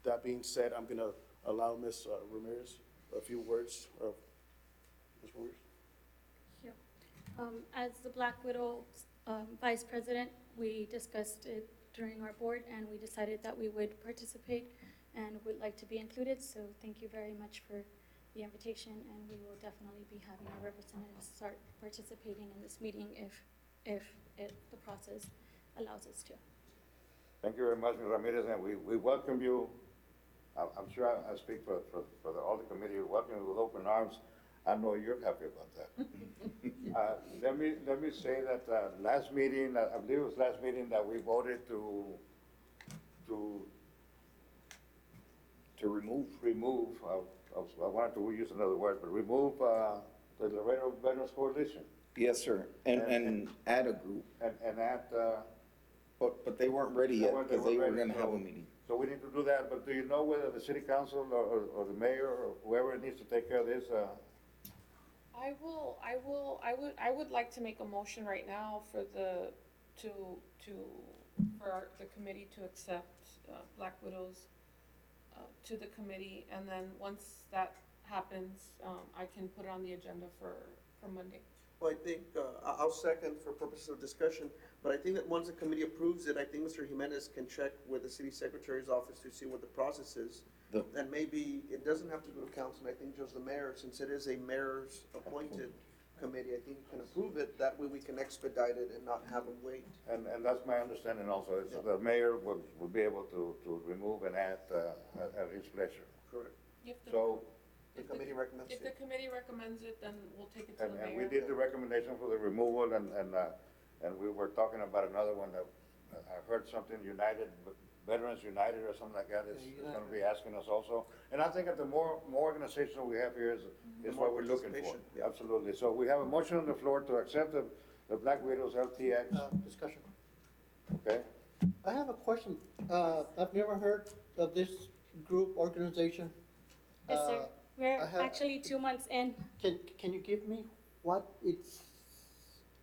That being said, I'm going to allow Ms. Ramirez a few words. Ms. Ramirez? Yeah. As the Black Widow Vice President, we discussed it during our board, and we decided that we would participate and would like to be included. So thank you very much for the invitation, and we will definitely be having our representatives start participating in this meeting if the process allows us to. Thank you very much, Ms. Ramirez, and we welcome you. I'm sure I speak for all the committee, we welcome you with open arms. I know you're happy about that. Let me say that, last meeting, I believe it was last meeting that we voted to remove, I wanted to use another word, but remove, the Laredo Veterans Coalition Yes, sir, and add a group, and add, but they weren't ready yet, because they were gonna have a meeting. So we need to do that, but do you know whether the city council or the mayor or whoever needs to take care of this, I would like to make a motion right now for the committee to accept, Black Widows, to the committee, and then once that happens, I can put it on the agenda for Monday. Well, I think, I'll second for purposes of discussion, but I think that once the committee approves it, I think Mr. Jimenez can check with the city secretary's office to see what the process is. And maybe it doesn't have to go to council, I think just the mayor, since it is a mayor's appointed committee, I think you can approve it, that way we can expedite it and not have them wait. and that's my understanding also, is the mayor will be able to remove and add, at his pleasure. Correct. If the- So, The committee recommends If the it. committee recommends it, then we'll take it to the mayor. and we did the recommendation for the removal, and we were talking about another one that, I heard something United, Veterans United or something like that is gonna be asking us also. And I think that the more organizations we have here is what we're looking for. Participation, yeah. Absolutely. So we have a motion on the floor to accept the Black Widows LTX, Discussion. okay? I have a question. I've never heard of this group organization. Yes, sir. We're I have- actually 2 months in. Can you give me what it's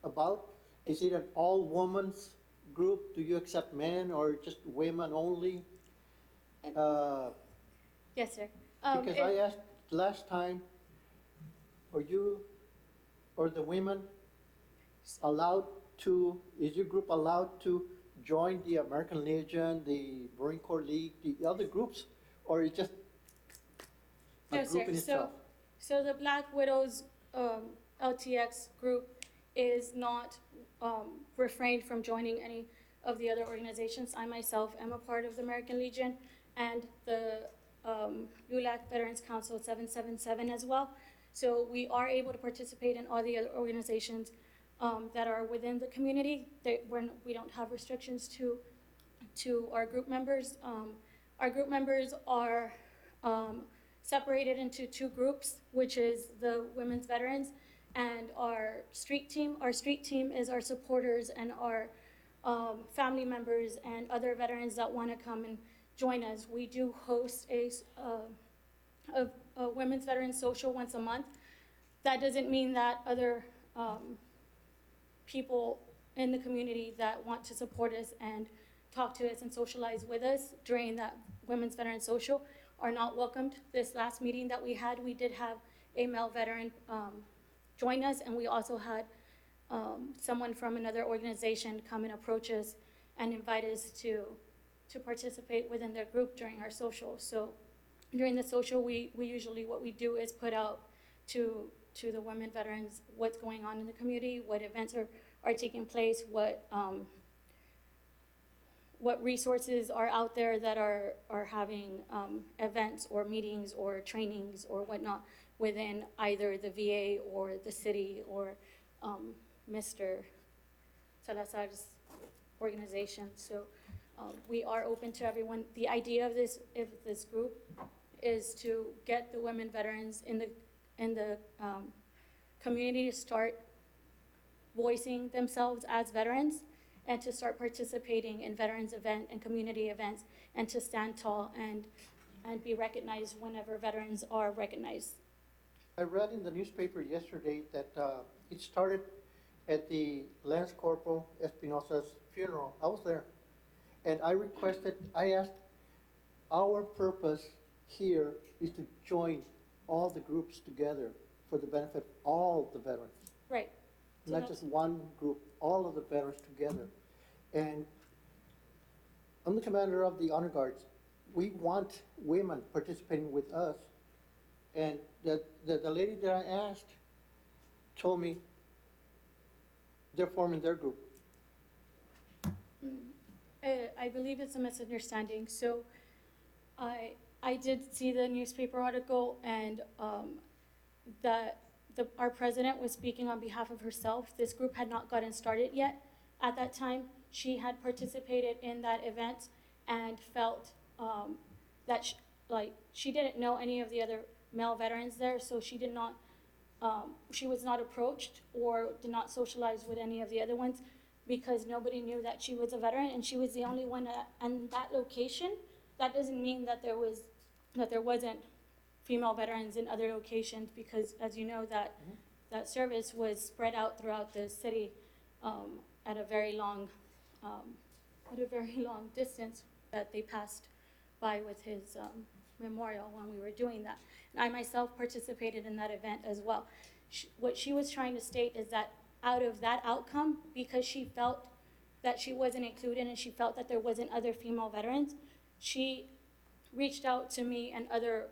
about? Is it an all-women's group? Do you accept men or just women only? Yes, sir. Because I asked last time, are you, or the women allowed to, is your group allowed to join the American Legion, the Marine Corps League, the other groups? Or is just a No, group sir. in itself? So the Black Widows LTX group is not refrained from joining any of the other organizations. I myself am a part of the American Legion and the LULAC Veterans Council 777 as well. So we are able to participate in all the other organizations that are within the community. We don't have restrictions to our group members. Our group members are separated into 2 groups, which is the women's veterans and our street team. Our street team is our supporters and our family members and other veterans that want to come and join us. We do host a women's veterans social once a month. That doesn't mean that other people in the community that want to support us and talk to us and socialize with us during that women's veterans social are not welcomed. This last meeting that we had, we did have a male veteran join us, and we also had someone from another organization come and approach us and invite us to participate within their group during our social. So during the social, we usually, what we do is put out to the women veterans what's going on in the community, what events are taking place, what resources are out there that are having events or meetings or trainings or whatnot within either the VA or the city or Mr. Salazar's organization. So we are open to everyone. The idea of this group is to get the women veterans in the community to start voicing themselves as veterans and to start participating in veterans event and community events and to stand tall and be recognized whenever veterans are recognized. I read in the newspaper yesterday that it started at the Lance Corporal Espinosa's funeral. I was there. And I asked, our purpose here is to join all the groups together for the benefit of all the veterans. Right. So Not just one group, all of the veterans together. And I'm the commander of the Honor Guards. We want women participating with us And the lady that I asked told me they're forming their group. I believe it's a misunderstanding. So I did see the newspaper article, and our president was speaking on behalf of herself. This group had not gotten started yet. At that time, she had participated in that event and felt that she didn't know any of the other male veterans there, so she did not, she was not approached or did not socialize with any of the other ones because nobody knew that she was a veteran, and she was the only one in that location. That doesn't mean that there wasn't female veterans in other locations, because as you know, that service was spread out throughout the city at a very long distance that they passed by with his memorial when we were doing that. And I myself participated in that event as well. What she was trying to state is that out of that outcome, because she felt that she wasn't included and she felt that there wasn't other female veterans, she reached out to me and other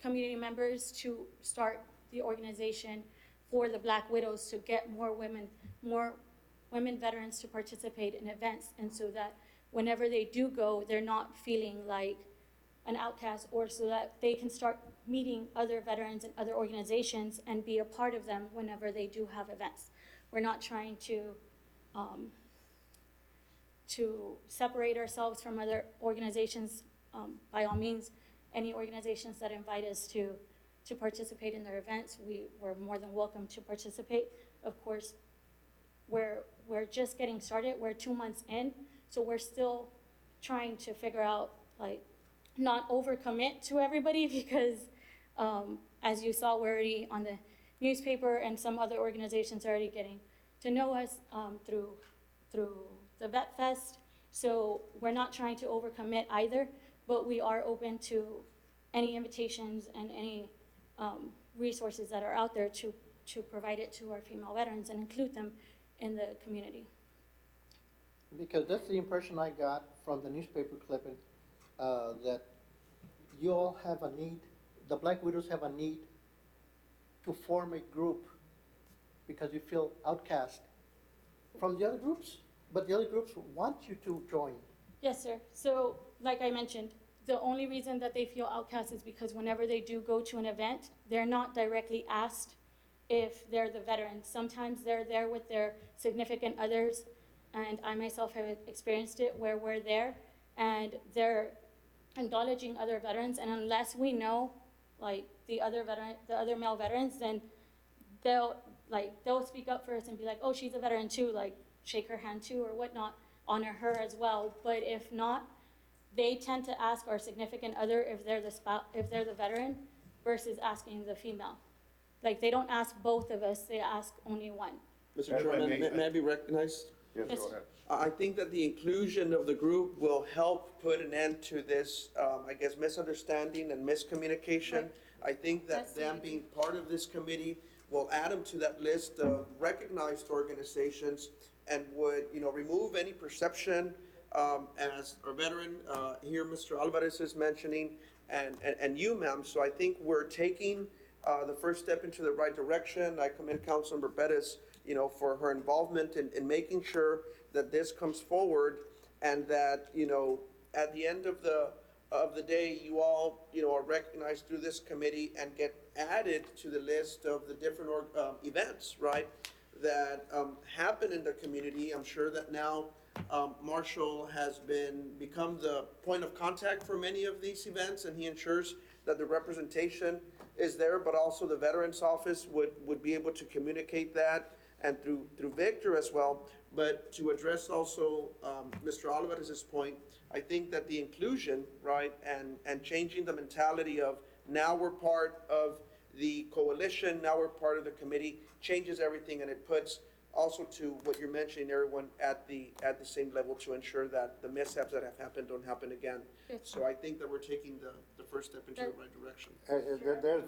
community members to start the organization for the Black Widows, to get more women veterans to participate in events, and so that whenever they do go, they're not feeling like an outcast, or so that they can start meeting other veterans and other organizations and be a part of them whenever they do have events. We're not trying to separate ourselves from other organizations. By all means, any organizations that invite us to participate in their events, we're more than welcome to participate. Of course, we're just getting started. We're 2 months in, so we're still trying to figure out, like, not overcommit to everybody, because as you saw, we're already on the newspaper, and some other organizations are already getting to know us through the Vet Fest. So we're not trying to overcommit either, but we are open to any invitations and any resources that are out there to provide it to our female veterans and include them in the community. Because that's the impression I got from the newspaper clipping, that you all have a need, the Black Widows have a need to form a group because you feel outcast from the other groups, but the other groups want you to join. Yes, sir. So, like I mentioned, the only reason that they feel outcast is because whenever they do go to an event, they're not directly asked if they're the veterans. Sometimes they're there with their significant others, and I myself have experienced it where we're there and they're acknowledging other veterans, and unless we know, like, the other male veterans, then they'll speak up for us and be like, oh, she's a veteran too, like, shake her hand too or whatnot, honor her as well. But if not, they tend to ask our significant other if they're the veteran versus asking the female. Like, they don't ask both of us, they ask only one. Mr. Chairman, may I be recognized? Yes, Yes. go ahead. I think that the inclusion of the group will help put an end to this, I guess, misunderstanding and miscommunication. Right. I think that That's them the- being part of this committee will add them to that list of recognized organizations and would, remove any perception, as our veteran, here, Mr. Alvarez is mentioning, and you, ma'am. So I think we're taking, the first step into the right direction. I commend Councilmember Bettis, for her involvement in making sure that this comes forward, and that, at the end of the day, you all, are recognized through this committee and get added to the list of the different events, right, that happen in the community. I'm sure that now Marshall has become the point of contact for many of these events, and he ensures that the representation is there, but also the Veterans Office would be able to communicate that, and through Victor as well. But to address also Mr. Alvarez's point, I think that the inclusion, right, and changing the mentality of now we're part of the coalition, now we're part of the committee, changes everything, and it puts also to what you're mentioning, everyone at the same level to ensure that the mishaps that have happened don't happen again. Yes. So I think that we're taking the first step into the right direction.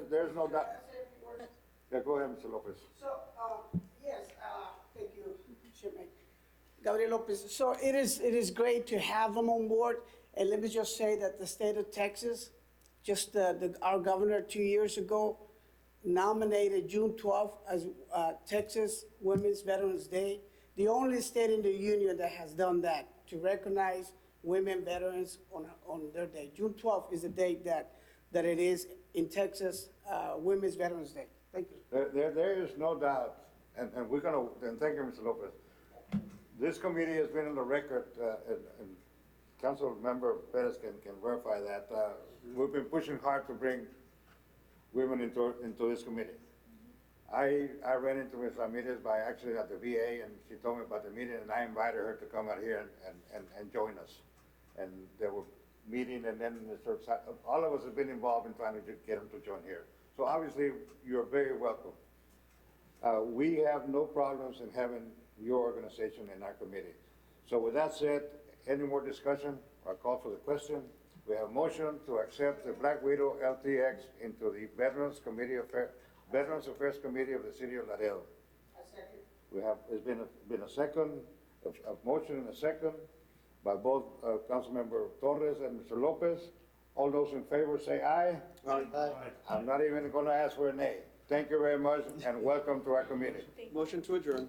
There's no doubt. Yeah, go ahead, Mr. Lopez. So, yes, thank you, Chairman. Gabriel Lopez. So it is great to have them on board. And let me just say that the state of Texas just our governor 2 years ago nominated June 12th as Texas Women's Veterans Day. The only state in the union that has done that, to recognize women veterans on their day. June 12th is the date that it is in Texas, Women's Veterans Day. Thank you. There is no doubt, and we're gonna, and thank you, Mr. Lopez. This committee has been on the record, and Council Member Perez can verify that, we've been pushing hard to bring women into this committee. I ran into Ms. Ramirez by accident at the VA, and she told me about the meeting, and I invited her to come out here and join us. And they were meeting, and then all of us have been involved in trying to get them to join here. So obviously, you're very welcome. We have no problems in having your organization in our committee. So with that said, any more discussion? I'll call for the question. We have a motion to accept the Black Widow LTX into the Veterans Affairs Committee of the City of Laredo. A second. It's been a second, a motion and a second by both Councilmember Torres and Mr. Lopez. All those in favor say aye. Aye. I'm not even gonna ask for a nay. Thank you very much and welcome to our committee. Motion to adjourn.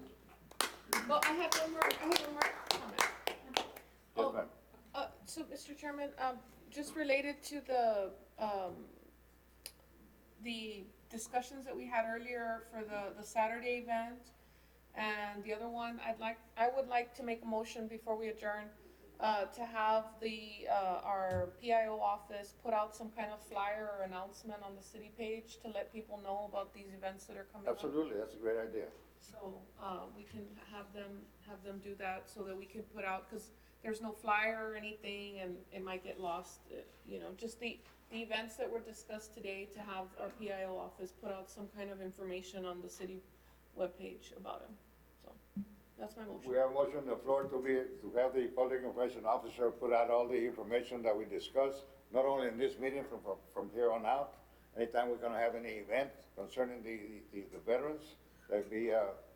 Well, I have one more comment. Yes, ma'am. So, Mr. Chairman, just related to the discussions that we had earlier for the Saturday event and the other one, I would like to make a motion before we adjourn, to have our PIO office put out some kind of flyer or announcement on the city page to let people know about these events that are coming up. Absolutely, that's a great idea. So, we can have them do that so that we can put out, cause there's no flyer or anything and it might get lost, just the events that were discussed today, to have our PIO office put out some kind of information on the city webpage about them. So, that's my motion. We have a motion on the floor to have the public information officer put out all the information that we discussed, not only in this meeting, from here on out. Anytime we're gonna have any event concerning the veterans, that'd be,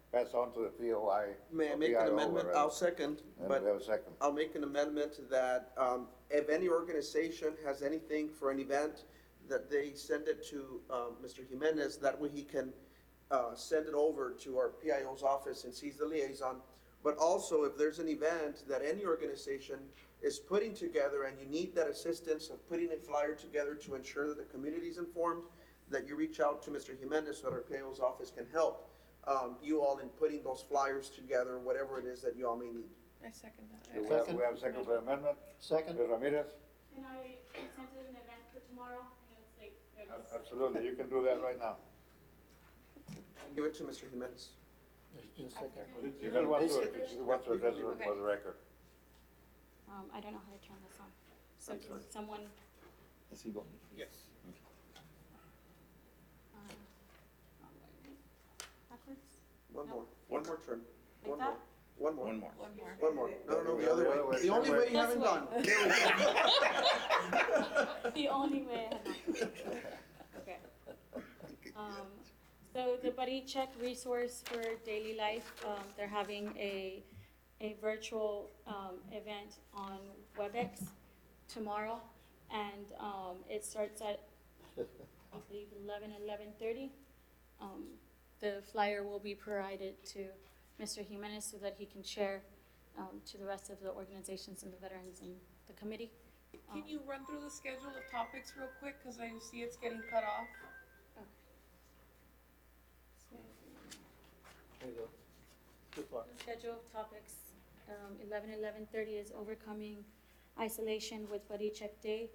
passed on to the POI. May I make an PIO, amendment? whatever. I'll second, And but we have a second. I'll make an amendment that, if any organization has anything for an event, that they send it to, Mr. Jimenez, that way he can, send it over to our PIO's office and he's the liaison. But also, if there's an event that any organization is putting together and you need that assistance of putting a flyer together to ensure that the community is informed, that you reach out to Mr. Jimenez so that our PIO's office can help, you all in putting those flyers together, whatever it is that you all may need. I second that. Do we have a second for the amendment? Second. Ms. Ramirez? Can I send an event for tomorrow? I know it's late. Absolutely, you can do that right now. Give it to Mr. Jimenez. You can want to address it for the record. I don't know how to turn this on. So can someone, Is he going? Yes. backwards? One No. more, one more turn. Like One that? more. One more. One more. One more. One more. No, the other The other way. way. The only way you This haven't way. gone. The only way I have not. Okay. So the Buddy Check resource for daily life, they're having a virtual, event on WebEx tomorrow. And, it starts at, I believe, 11:30. The flyer will be provided to Mr. Jimenez so that he can share, to the rest of the organizations and the veterans and the committee. Can you run through the schedule of topics real quick, cause I see it's getting cut off? There you go. Good luck. The schedule of topics, 11:30 is overcoming isolation with Buddy Check Day.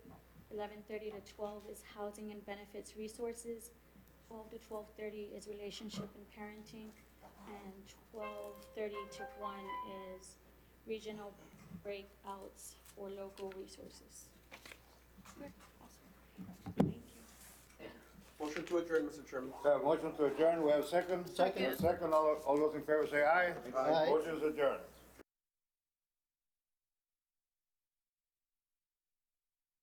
11:30 to 12 is housing and benefits resources. 12 to 12:30 is relationship and parenting. And 12:30 to 1 is regional breakouts for local resources. Okay, awesome. Thank you. Motion to adjourn, Mr. Chairman. Motion to adjourn, we have a second? Second. Second, all those in favor say aye. Aye. Motion is adjourned.